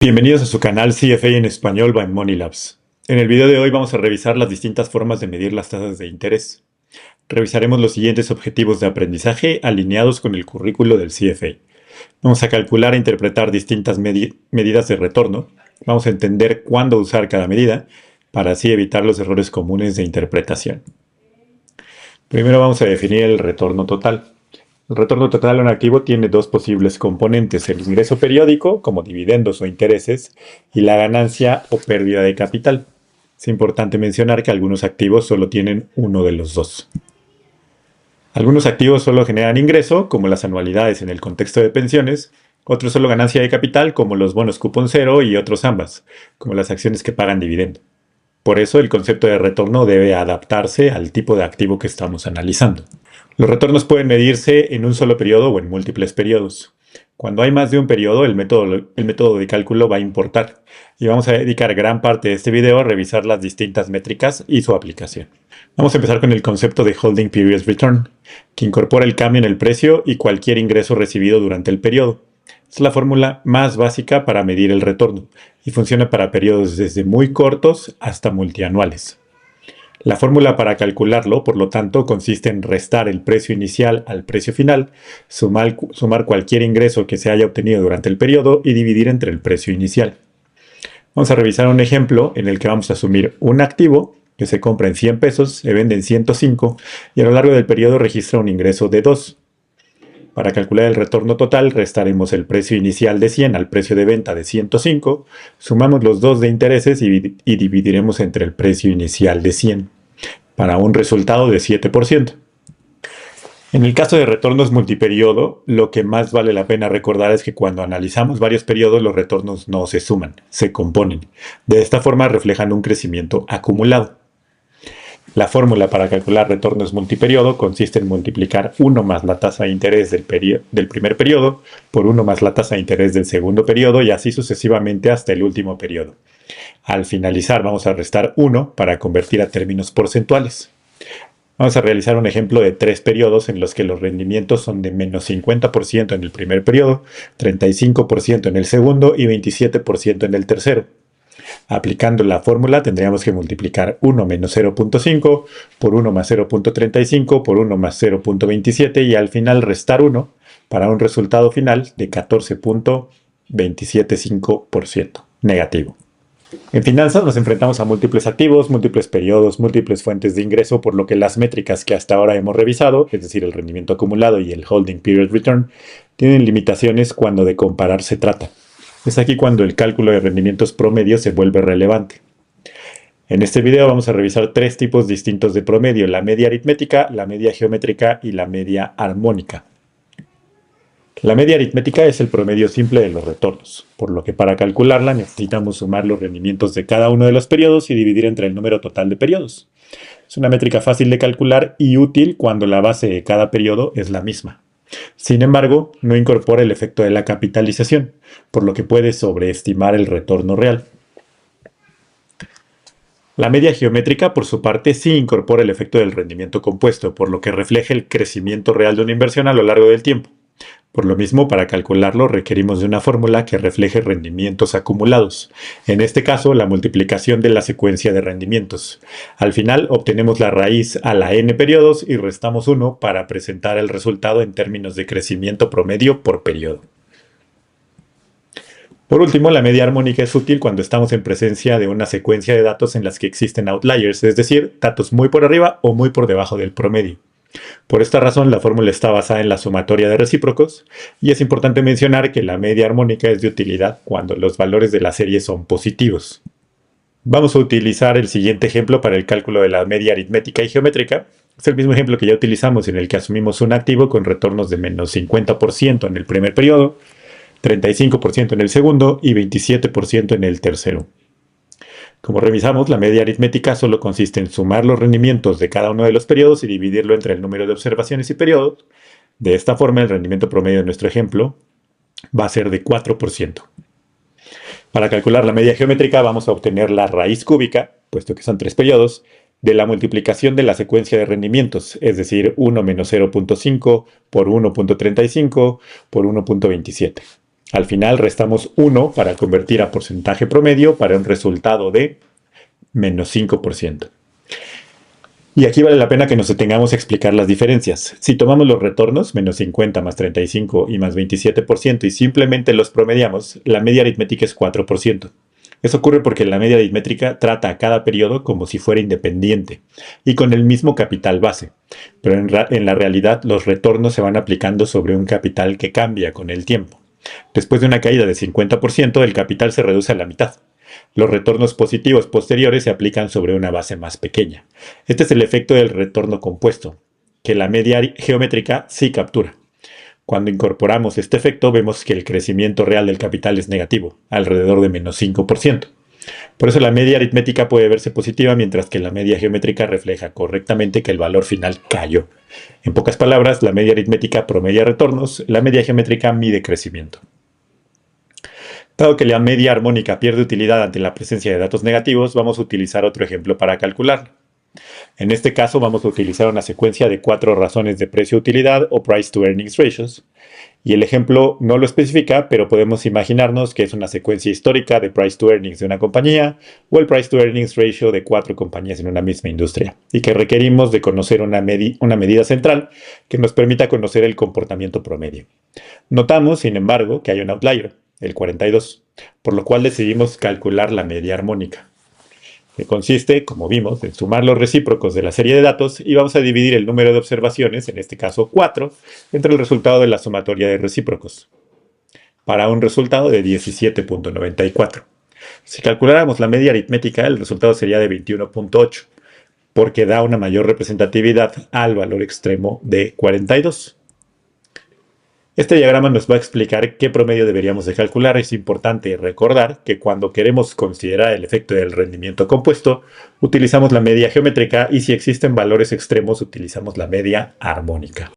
Bienvenidos a su canal CFA en español by Money Labs. En el video de hoy vamos a revisar las distintas formas de medir las tasas de interés. Revisaremos los siguientes objetivos de aprendizaje alineados con el currículo del CFA. Vamos a calcular e interpretar distintas medidas de retorno. Vamos a entender cuándo usar cada medida para así evitar los errores comunes de interpretación. Primero vamos a definir el retorno total. El retorno total de un activo tiene dos posibles componentes: el ingreso periódico, como dividendos o intereses, y la ganancia o pérdida de capital. Es importante mencionar que algunos activos solo tienen uno de los dos. Algunos activos solo generan ingreso, como las anualidades en el contexto de pensiones, otros solo ganancia de capital, como los bonos cupón cero, y otros ambas, como las acciones que pagan dividendo. Por eso el concepto de retorno debe adaptarse al tipo de activo que estamos analizando. Los retornos pueden medirse en un solo periodo o en múltiples periodos. Cuando hay más de un periodo, el método de cálculo va a importar, y vamos a dedicar gran parte de este video a revisar las distintas métricas y su aplicación. Vamos a empezar con el concepto de Holding Period Return, que incorpora el cambio en el precio y cualquier ingreso recibido durante el periodo. Es la fórmula más básica para medir el retorno y funciona para periodos desde muy cortos hasta multianuales. La fórmula para calcularlo, por lo tanto, consiste en restar el precio inicial al precio final, sumar cualquier ingreso que se haya obtenido durante el periodo y dividir entre el precio inicial. Vamos a revisar un ejemplo en el que vamos a asumir un activo que se compra en 100 pesos, se vende en 105 y a lo largo del periodo registra un ingreso de 2. Para calcular el retorno total, restaremos el precio inicial de 100 al precio de venta de 105, sumamos los dos de intereses y dividiremos entre el precio inicial de 100, para un resultado de 7%. En el caso de retornos multiperiodo, lo que más vale la pena recordar es que cuando analizamos varios periodos, los retornos no se suman, se componen. De esta forma reflejan un crecimiento acumulado. La fórmula para calcular retornos multiperiodo consiste en multiplicar 1 más la tasa de interés del primer periodo por 1 más la tasa de interés del segundo periodo y así sucesivamente hasta el último periodo. Al finalizar vamos a restar 1 para convertir a términos porcentuales. Vamos a realizar un ejemplo de 3 periodos en los que los rendimientos son de menos 50% en el primer periodo, 35% en el segundo y 27% en el tercero. Aplicando la fórmula tendríamos que multiplicar 1 menos 0.5 por 1 más 0.35 por 1 más 0.27 y al final restar 1 para un resultado final de 14.275% negativo. En finanzas nos enfrentamos a múltiples activos, múltiples periodos, múltiples fuentes de ingreso, por lo que las métricas que hasta ahora hemos revisado, es decir, el rendimiento acumulado y el Holding Period Return, tienen limitaciones cuando de comparar se trata. Es aquí cuando el cálculo de rendimientos promedio se vuelve relevante. En este video vamos a revisar 3 tipos distintos de promedio: la media aritmética, la media geométrica y la media armónica. La media aritmética es el promedio simple de los retornos, por lo que para calcularla necesitamos sumar los rendimientos de cada uno de los periodos y dividir entre el número total de periodos. Es una métrica fácil de calcular y útil cuando la base de cada periodo es la misma. Sin embargo, no incorpora el efecto de la capitalización, por lo que puede sobreestimar el retorno real. La media geométrica, por su parte, sí incorpora el efecto del rendimiento compuesto, por lo que refleja el crecimiento real de una inversión a lo largo del tiempo. Por lo mismo, para calcularlo requerimos de una fórmula que refleje rendimientos acumulados. En este caso, la multiplicación de la secuencia de rendimientos. Al final, obtenemos la raíz a la n periodos y restamos 1 para presentar el resultado en términos de crecimiento promedio por periodo. Por último, la media armónica es útil cuando estamos en presencia de una secuencia de datos en las que existen outliers, es decir, datos muy por arriba o muy por debajo del promedio. Por esta razón, la fórmula está basada en la sumatoria de recíprocos y es importante mencionar que la media armónica es de utilidad cuando los valores de la serie son positivos. Vamos a utilizar el siguiente ejemplo para el cálculo de la media aritmética y geométrica. Es el mismo ejemplo que ya utilizamos, en el que asumimos un activo con retornos de menos 50% en el primer periodo, 35% en el segundo y 27% en el tercero. Como revisamos, la media aritmética solo consiste en sumar los rendimientos de cada uno de los periodos y dividirlo entre el número de observaciones y periodos. De esta forma, el rendimiento promedio de nuestro ejemplo va a ser de 4%. Para calcular la media geométrica vamos a obtener la raíz cúbica, puesto que son 3 periodos, de la multiplicación de la secuencia de rendimientos, es decir, 1 menos 0.5 por 1.35 por 1.27. Al final restamos 1 para convertir a porcentaje promedio para un resultado de menos 5%. Y aquí vale la pena que nos detengamos a explicar las diferencias. Si tomamos los retornos, menos 50 más 35 y más 27%, y simplemente los promediamos, la media aritmética es 4%. Eso ocurre porque la media aritmética trata a cada periodo como si fuera independiente y con el mismo capital base. Pero en la realidad los retornos se van aplicando sobre un capital que cambia con el tiempo. Después de una caída de 50%, el capital se reduce a la mitad. Los retornos positivos posteriores se aplican sobre una base más pequeña. Este es el efecto del retorno compuesto, que la media geométrica sí captura. Cuando incorporamos este efecto, vemos que el crecimiento real del capital es negativo, alrededor de menos 5%. Por eso la media aritmética puede verse positiva, mientras que la media geométrica refleja correctamente que el valor final cayó. En pocas palabras, la media aritmética promedia retornos, la media geométrica mide crecimiento. Dado que la media armónica pierde utilidad ante la presencia de datos negativos, vamos a utilizar otro ejemplo para calcularla. En este caso vamos a utilizar una secuencia de 4 razones de precio-utilidad o Price to Earnings Ratios. Y el ejemplo no lo especifica, pero podemos imaginarnos que es una secuencia histórica de Price to Earnings de una compañía o el Price to Earnings Ratio de 4 compañías en una misma industria, y que requerimos de conocer una medida central que nos permita conocer el comportamiento promedio. Notamos, sin embargo, que hay un outlier, el 42, por lo cual decidimos calcular la media armónica, que consiste, como vimos, en sumar los recíprocos de la serie de datos y vamos a dividir el número de observaciones, en este caso 4, entre el resultado de la sumatoria de recíprocos, para un resultado de 17.94. Si calculáramos la media aritmética, el resultado sería de 21.8, porque da una mayor representatividad al valor extremo de 42. Este diagrama nos va a explicar qué promedio deberíamos de calcular. Es importante recordar que cuando queremos considerar el efecto del rendimiento compuesto, utilizamos la media geométrica y si existen valores extremos, utilizamos la media armónica.